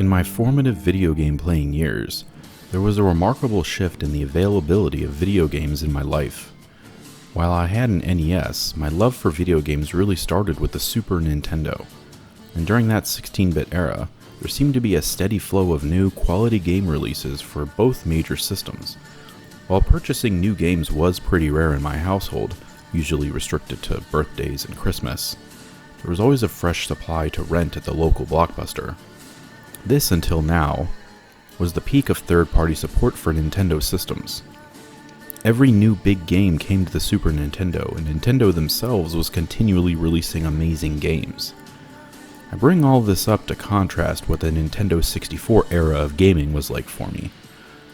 In my formative video game playing years, there was a remarkable shift in the availability of video games in my life. While I had an NES, my love for video games really started with the Super Nintendo. And during that 16-bit era, there seemed to be a steady flow of new quality game releases for both major systems. While purchasing new games was pretty rare in my household, usually restricted to birthdays and Christmas, there was always a fresh supply to rent at the local Blockbuster. This, until now, was the peak of third-party support for Nintendo systems. Every new big game came to the Super Nintendo, and Nintendo themselves was continually releasing amazing games. I bring all this up to contrast what the Nintendo 64 era of gaming was like for me.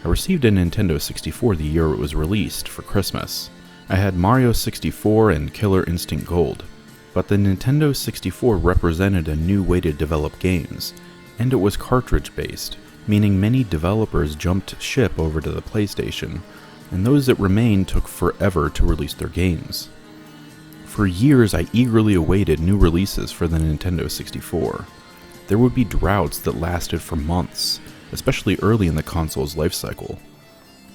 I received a Nintendo 64 the year it was released for Christmas. I had Mario 64 and Killer Instinct Gold, but the Nintendo 64 represented a new way to develop games, and it was cartridge-based, meaning many developers jumped ship over to the PlayStation, and those that remained took forever to release their games. For years, I eagerly awaited new releases for the Nintendo 64. There would be droughts that lasted for months, especially early in the console's lifecycle.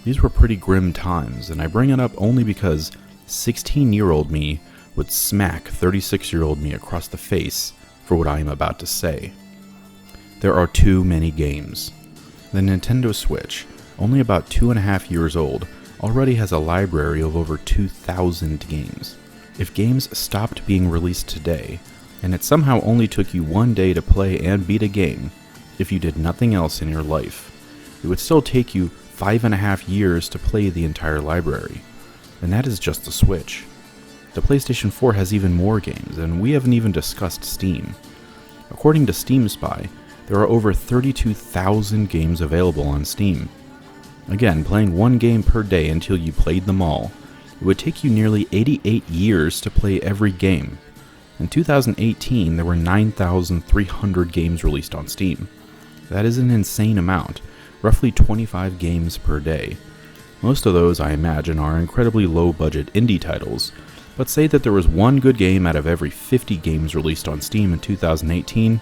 These were pretty grim times, and I bring it up only because 16-year-old me would smack 36-year-old me across the face for what I am about to say. There are too many games. The Nintendo Switch, only about 2.5 years old, already has a library of over 2,000 games. If games stopped being released today, and it somehow only took you one day to play and beat a game, if you did nothing else in your life, it would still take you 5.5 years to play the entire library. And that is just the Switch. The PlayStation 4 has even more games, and we haven't even discussed Steam. According to Steam Spy, there are over 32,000 games available on Steam. Again, playing one game per day until you played them all, it would take you nearly 88 years to play every game. In 2018, there were 9,300 games released on Steam. That is an insane amount, roughly 25 games per day. Most of those, I imagine, are incredibly low-budget indie titles, but say that there was one good game out of every 50 games released on Steam in 2018,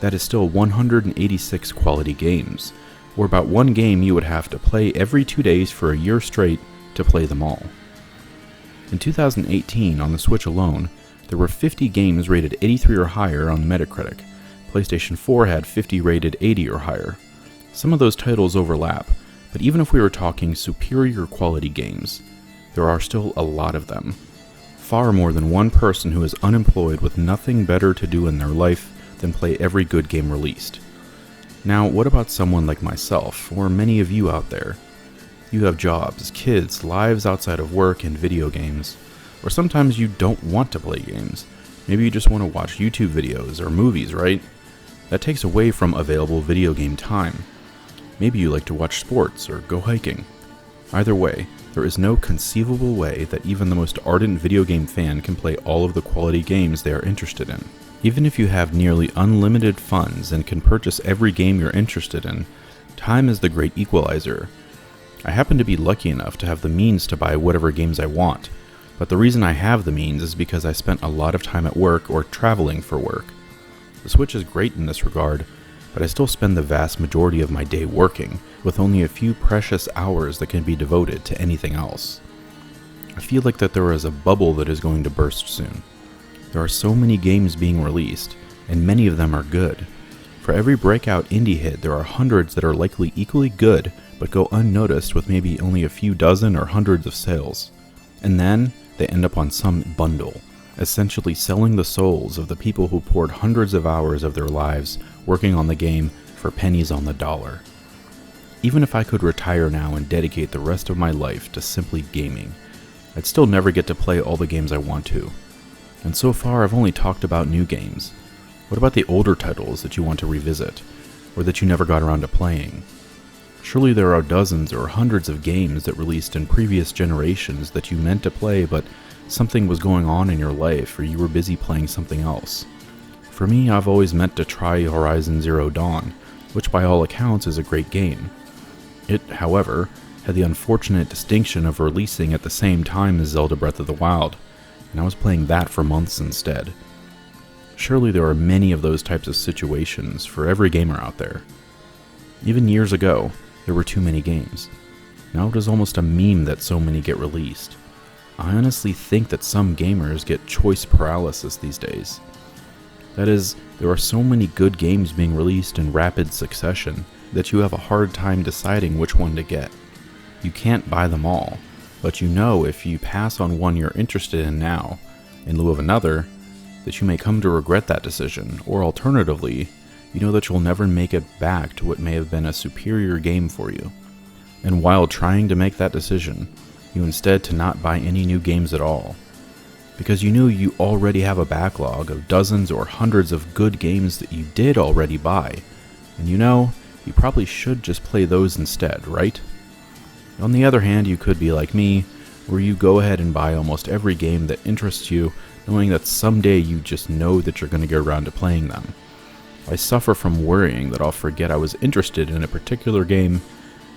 that is still 186 quality games, or about one game you would have to play every 2 days for a year straight to play them all. In 2018, on the Switch alone, there were 50 games rated 83 or higher on Metacritic. PlayStation 4 had 50 rated 80 or higher. Some of those titles overlap, but even if we were talking superior quality games, there are still a lot of them. Far more than one person who is unemployed with nothing better to do in their life than play every good game released. Now, what about someone like myself, or many of you out there? You have jobs, kids, lives outside of work, and video games. Or sometimes you don't want to play games. Maybe you just want to watch YouTube videos or movies, right? That takes away from available video game time. Maybe you like to watch sports or go hiking. Either way, there is no conceivable way that even the most ardent video game fan can play all of the quality games they are interested in. Even if you have nearly unlimited funds and can purchase every game you're interested in, time is the great equalizer. I happen to be lucky enough to have the means to buy whatever games I want, but the reason I have the means is because I spent a lot of time at work or traveling for work. The Switch is great in this regard, but I still spend the vast majority of my day working, with only a few precious hours that can be devoted to anything else. I feel like that there is a bubble that is going to burst soon. There are so many games being released, and many of them are good. For every breakout indie hit, there are hundreds that are likely equally good, but go unnoticed with maybe only a few dozen or hundreds of sales. And then, they end up on some bundle, essentially selling the souls of the people who poured hundreds of hours of their lives working on the game for pennies on the dollar. Even if I could retire now and dedicate the rest of my life to simply gaming, I'd still never get to play all the games I want to. And so far, I've only talked about new games. What about the older titles that you want to revisit, or that you never got around to playing? Surely there are dozens or hundreds of games that released in previous generations that you meant to play, but something was going on in your life, or you were busy playing something else. For me, I've always meant to try Horizon Zero Dawn, which by all accounts is a great game. It, however, had the unfortunate distinction of releasing at the same time as Zelda Breath of the Wild, and I was playing that for months instead. Surely there are many of those types of situations for every gamer out there. Even years ago, there were too many games. Now it is almost a meme that so many get released. I honestly think that some gamers get choice paralysis these days. That is, there are so many good games being released in rapid succession that you have a hard time deciding which one to get. You can't buy them all, but you know if you pass on one you're interested in now, in lieu of another, that you may come to regret that decision, or alternatively, you know that you'll never make it back to what may have been a superior game for you. And while trying to make that decision, you instead to not buy any new games at all. Because you knew you already have a backlog of dozens or hundreds of good games that you did already buy, and you know, you probably should just play those instead, right? On the other hand, you could be like me, where you go ahead and buy almost every game that interests you, knowing that someday you just know that you're going to get around to playing them. I suffer from worrying that I'll forget I was interested in a particular game,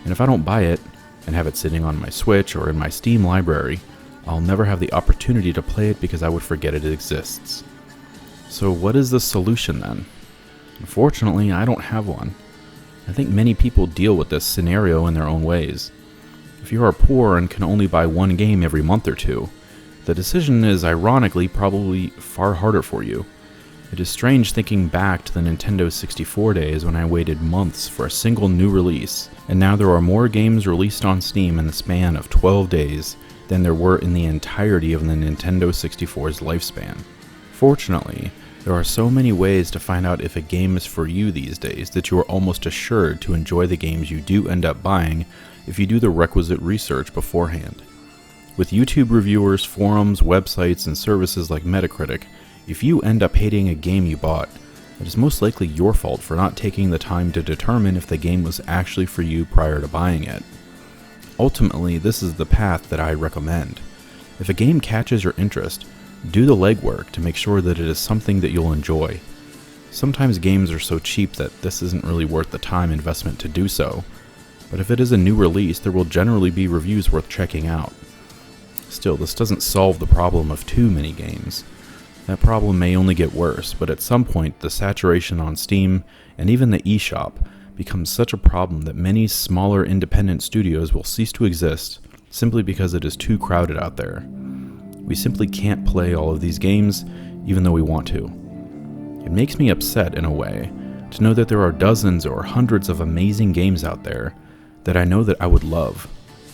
and if I don't buy it, and have it sitting on my Switch or in my Steam library, I'll never have the opportunity to play it because I would forget it exists. So what is the solution then? Unfortunately, I don't have one. I think many people deal with this scenario in their own ways. If you are poor and can only buy one game every month or two, the decision is ironically probably far harder for you. It is strange thinking back to the Nintendo 64 days when I waited months for a single new release, and now there are more games released on Steam in the span of 12 days than there were in the entirety of the Nintendo 64's lifespan. Fortunately, there are so many ways to find out if a game is for you these days that you are almost assured to enjoy the games you do end up buying if you do the requisite research beforehand. With YouTube reviewers, forums, websites, and services like Metacritic, if you end up hating a game you bought, it is most likely your fault for not taking the time to determine if the game was actually for you prior to buying it. Ultimately, this is the path that I recommend. If a game catches your interest, do the legwork to make sure that it is something that you'll enjoy. Sometimes games are so cheap that this isn't really worth the time investment to do so, but if it is a new release, there will generally be reviews worth checking out. Still, this doesn't solve the problem of too many games. That problem may only get worse, but at some point the saturation on Steam and even the eShop becomes such a problem that many smaller independent studios will cease to exist simply because it is too crowded out there. We simply can't play all of these games, even though we want to. It makes me upset in a way to know that there are dozens or hundreds of amazing games out there that I know that I would love,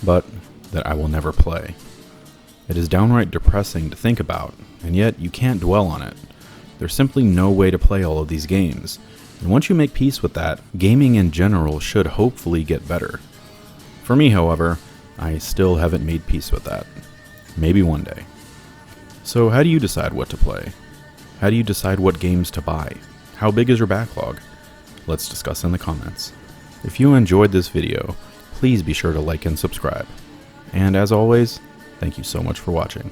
but that I will never play. It is downright depressing to think about, and yet you can't dwell on it. There's simply no way to play all of these games, and once you make peace with that, gaming in general should hopefully get better. For me, however, I still haven't made peace with that. Maybe one day. So how do you decide what to play? How do you decide what games to buy? How big is your backlog? Let's discuss in the comments. If you enjoyed this video, please be sure to like and subscribe. And as always, thank you so much for watching.